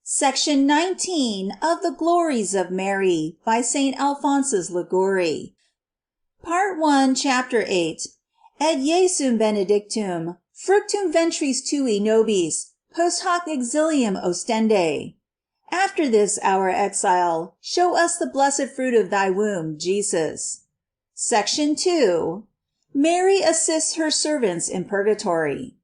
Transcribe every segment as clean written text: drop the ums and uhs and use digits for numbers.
Section 19 of the Glories of Mary by St. Alphonsus Liguori. Part 1, Chapter 8. Et Jesum benedictum, fructum ventris tui nobis, post hoc exilium ostende. After this our exile, show us the blessed fruit of thy womb, Jesus. Section 2. Mary assists her servants in Purgatory.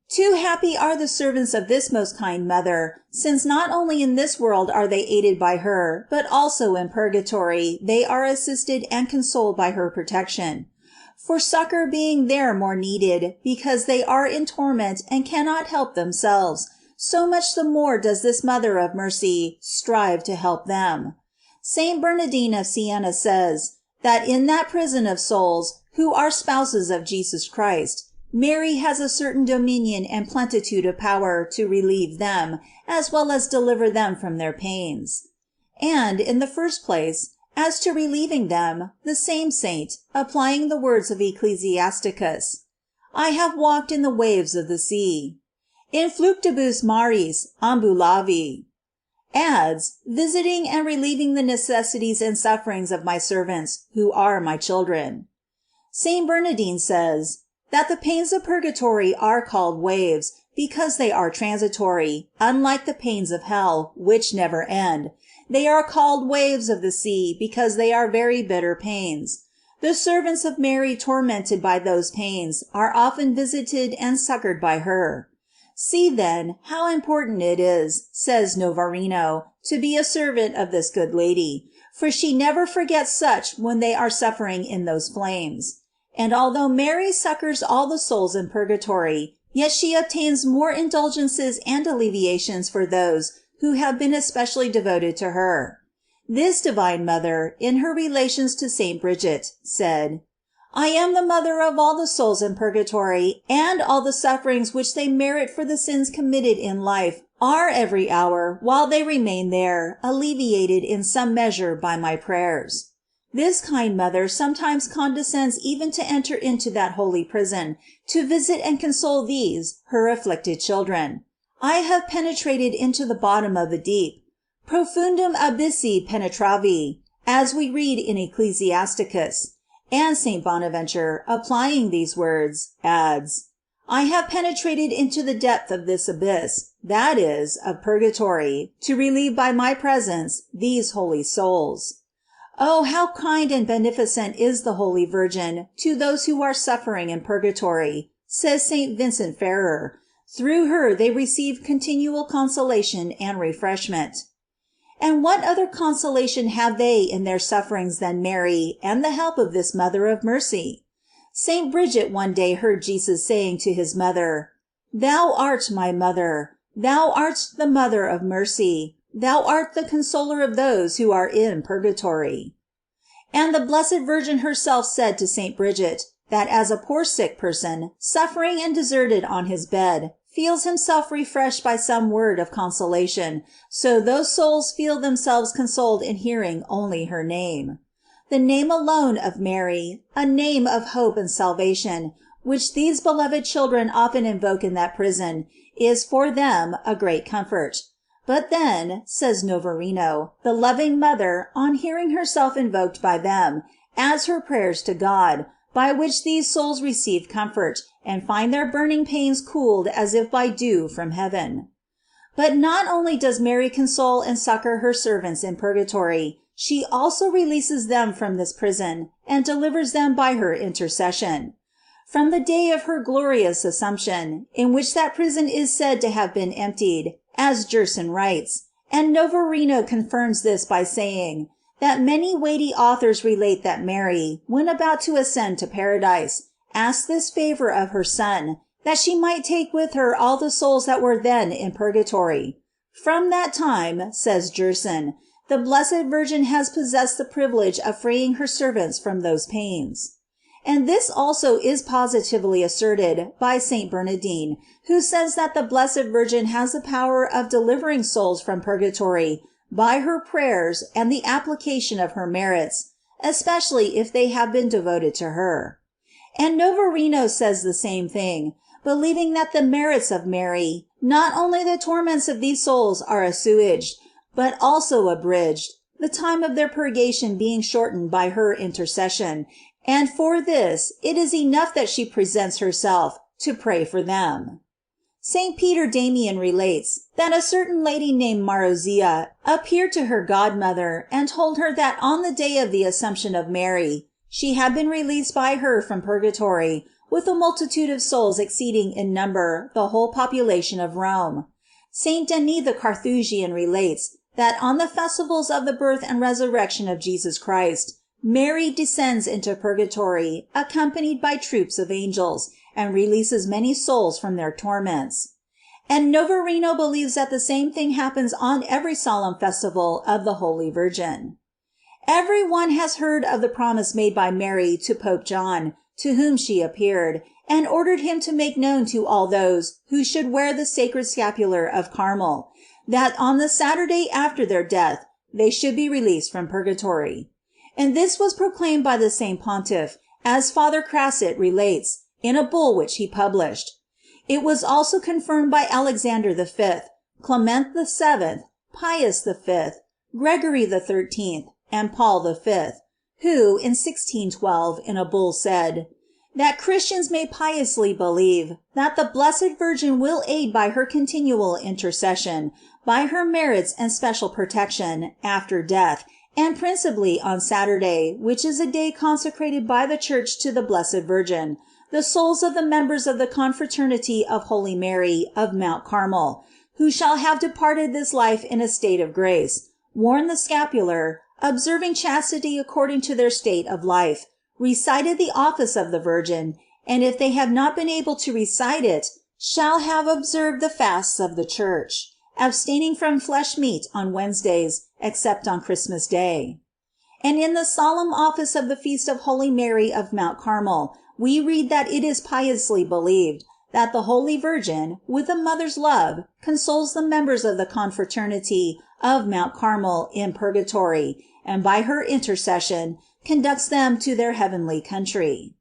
Too happy are the servants of this most kind Mother, since not only in this world are they aided by her, but also in Purgatory they are assisted and consoled by her protection. For succor being there more needed, because they are in torment and cannot help themselves, so much the more does this Mother of Mercy strive to help them. Saint Bernardine of Siena says, that in that prison of souls who are spouses of Jesus Christ, Mary has a certain dominion and plenitude of power to relieve them, as well as deliver them from their pains. And, in the first place, as to relieving them, the same saint, applying the words of Ecclesiasticus, I have walked in the waves of the sea, in fluctibus maris ambulavi, adds, visiting and relieving the necessities and sufferings of my servants, who are my children. Saint Bernardine says, that the pains of purgatory are called waves, because they are transitory, unlike the pains of hell, which never end. They are called waves of the sea, because they are very bitter pains. The servants of Mary tormented by those pains are often visited and succored by her. See then how important it is, says Novarino, to be a servant of this good lady, for she never forgets such when they are suffering in those flames. And although Mary succors all the souls in purgatory, yet she obtains more indulgences and alleviations for those who have been especially devoted to her. This divine Mother, in her relations to Saint Bridget, said, I am the mother of all the souls in purgatory, and all the sufferings which they merit for the sins committed in life are every hour, while they remain there, alleviated in some measure by my prayers. This kind Mother sometimes condescends even to enter into that holy prison, to visit and console these, her afflicted children. I have penetrated into the bottom of the deep. Profundum abyssi penetravi, as we read in Ecclesiasticus. And St. Bonaventure, applying these words, adds, I have penetrated into the depth of this abyss, that is, of purgatory, to relieve by my presence these holy souls. Oh, how kind and beneficent is the Holy Virgin to those who are suffering in purgatory, says Saint Vincit Ferrer. Through her they receive continual consolation and refreshment. And what other consolation have they in their sufferings than Mary and the help of this Mother of Mercy? Saint Bridget one day heard Jesus saying to his mother, Thou art my mother, thou art the Mother of Mercy, thou art the consoler of those who are in purgatory. And the Blessed Virgin herself said to Saint Bridget, that as a poor sick person, suffering and deserted on his bed, feels himself refreshed by some word of consolation, so those souls feel themselves consoled in hearing only her name. The name alone of Mary, a name of hope and salvation, which these beloved children often invoke in that prison, is for them a great comfort. But then, says Novarino, the loving Mother, on hearing herself invoked by them, adds her prayers to God, by which these souls receive comfort, and find their burning pains cooled as if by dew from heaven. But not only does Mary console and succor her servants in purgatory, she also releases them from this prison, and delivers them by her intercession. From the day of her glorious Assumption, in which that prison is said to have been emptied, as Gerson writes, and Novarino confirms this by saying, that many weighty authors relate that Mary, when about to ascend to paradise, asked this favor of her Son, that she might take with her all the souls that were then in purgatory. From that time, says Gerson, the Blessed Virgin has possessed the privilege of freeing her servants from those pains. And this also is positively asserted by Saint Bernardine, who says that the Blessed Virgin has the power of delivering souls from purgatory by her prayers and the application of her merits, especially if they have been devoted to her. And Novarino says the same thing, believing that the merits of Mary, not only the torments of these souls are assuaged, but also abridged, the time of their purgation being shortened by her intercession, and for this it is enough that she presents herself to pray for them. St. Peter Damian relates that a certain lady named Marozia appeared to her godmother and told her that on the day of the Assumption of Mary she had been released by her from purgatory, with a multitude of souls exceeding in number the whole population of Rome. St. Denis the Carthusian relates that on the festivals of the birth and resurrection of Jesus Christ, Mary descends into purgatory, accompanied by troops of angels, and releases many souls from their torments. And Novarino believes that the same thing happens on every solemn festival of the Holy Virgin. Every one has heard of the promise made by Mary to Pope John, to whom she appeared, and ordered him to make known to all those who should wear the sacred scapular of Carmel, that on the Saturday after their death they should be released from purgatory. And this was proclaimed by the same pontiff, as Father Crasset relates, in a bull which he published. It was also confirmed by Alexander V, Clement VII, Pius V, Gregory XIII, and Paul V, who in 1612 in a bull said, that Christians may piously believe that the Blessed Virgin will aid by her continual intercession, by her merits and special protection, after death, and principally on Saturday, which is a day consecrated by the Church to the Blessed Virgin, the souls of the members of the Confraternity of Holy Mary of Mount Carmel, who shall have departed this life in a state of grace, worn the scapular, observing chastity according to their state of life, recited the office of the Virgin, and if they have not been able to recite it, shall have observed the fasts of the Church, abstaining from flesh meat on Wednesdays, except on Christmas Day. And in the solemn office of the Feast of Holy Mary of Mount Carmel, we read that it is piously believed that the Holy Virgin, with a mother's love, consoles the members of the Confraternity of Mount Carmel in purgatory, and by her intercession conducts them to their heavenly country.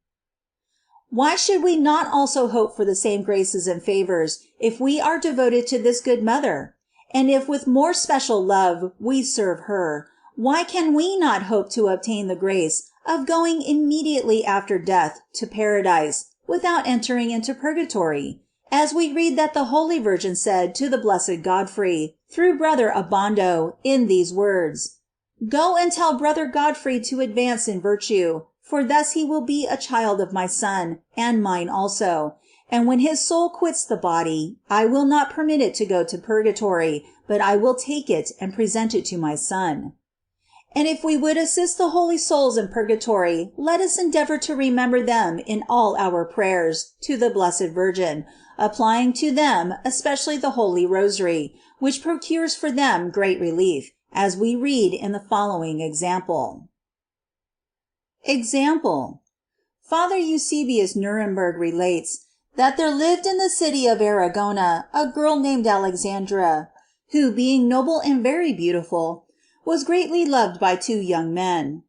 Why should we not also hope for the same graces and favors if we are devoted to this good mother? And if with more special love we serve her, why can we not hope to obtain the grace of going immediately after death to paradise, without entering into purgatory? As we read that the Holy Virgin said to the Blessed Godfrey, through Brother Abondo, in these words, "Go and tell Brother Godfrey to advance in virtue, for thus he will be a child of my Son, and mine also. And when his soul quits the body, I will not permit it to go to purgatory, but I will take it and present it to my Son." And if we would assist the holy souls in purgatory, let us endeavor to remember them in all our prayers to the Blessed Virgin, applying to them especially the Holy Rosary, which procures for them great relief, as we read in the following example. Father Eusebius Nuremberg relates that there lived in the city of Aragona a girl named Alexandra, who, being noble and very beautiful, was greatly loved by two young men.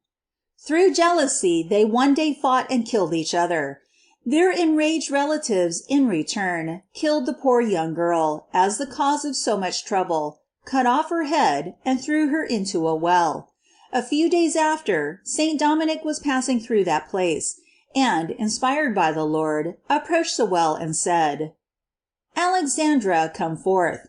Through jealousy they one day fought and killed each other. Their enraged relatives, in return, killed the poor young girl, as the cause of so much trouble, cut off her head, and threw her into a well. A few days after, Saint Dominic was passing through that place, and, inspired by the Lord, approached the well and said, "Alexandra, come forth."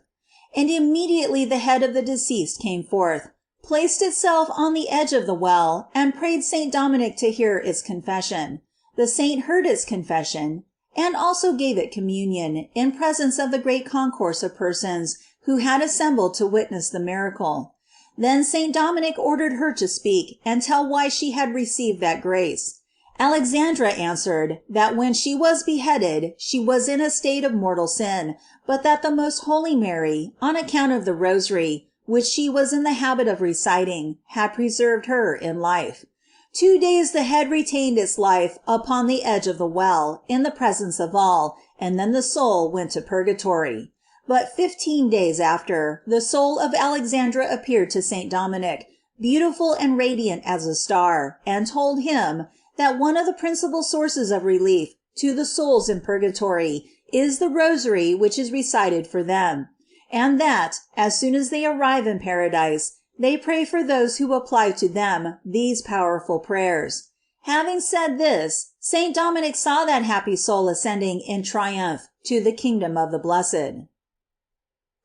And immediately the head of the deceased came forth, placed itself on the edge of the well, and prayed Saint Dominic to hear its confession. The saint heard its confession, and also gave it communion, in presence of the great concourse of persons who had assembled to witness the miracle. Then Saint Dominic ordered her to speak, and tell why she had received that grace. Alexandra answered, that when she was beheaded, she was in a state of mortal sin, but that the most holy Mary, on account of the Rosary, which she was in the habit of reciting, had preserved her in life. 2 days the head retained its life upon the edge of the well, in the presence of all, and then the soul went to purgatory. But 15 days after, the soul of Alexandra appeared to Saint Dominic, beautiful and radiant as a star, and told him that one of the principal sources of relief to the souls in purgatory is the Rosary which is recited for them, and that, as soon as they arrive in paradise, they pray for those who apply to them these powerful prayers. Having said this, Saint Dominic saw that happy soul ascending in triumph to the kingdom of the blessed.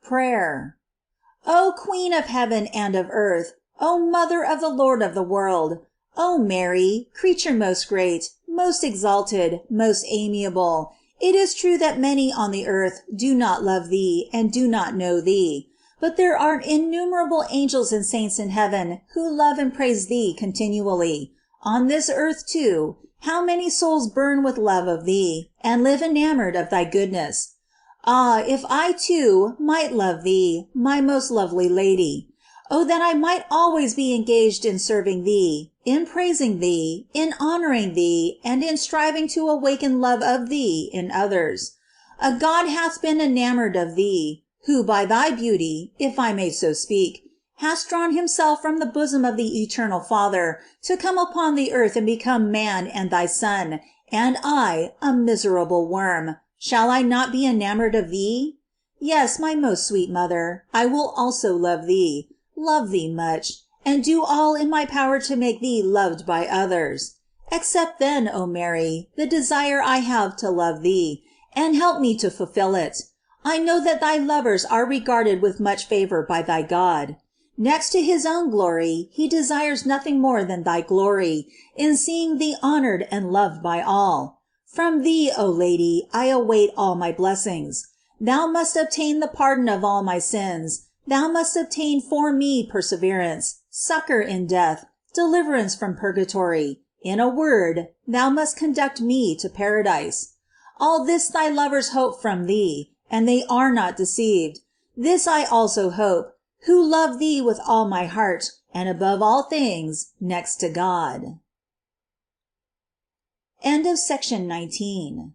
Prayer. O Queen of heaven and of earth, O Mother of the Lord of the world, O Mary, creature most great, most exalted, most amiable, it is true that many on the earth do not love thee and do not know thee. But there are innumerable angels and saints in heaven who love and praise thee continually. On this earth too, how many souls burn with love of thee, and live enamored of thy goodness. Ah, if I too might love thee, my most lovely Lady! Oh, that I might always be engaged in serving thee, in praising thee, in honoring thee, and in striving to awaken love of thee in others. A God hath been enamored of thee, who by thy beauty, if I may so speak, hast drawn himself from the bosom of the eternal Father to come upon the earth and become man and thy Son, and I, a miserable worm, shall I not be enamored of thee? Yes, my most sweet Mother, I will also love thee much, and do all in my power to make thee loved by others. Accept then, O Mary, the desire I have to love thee, and help me to fulfill it. I know that thy lovers are regarded with much favor by thy God. Next to his own glory, he desires nothing more than thy glory, in seeing thee honored and loved by all. From thee, O Lady, I await all my blessings. Thou must obtain the pardon of all my sins. Thou must obtain for me perseverance, succor in death, deliverance from purgatory. In a word, thou must conduct me to paradise. All this thy lovers hope from thee, and they are not deceived. This I also hope, who love thee with all my heart, and above all things, next to God. End of section 19.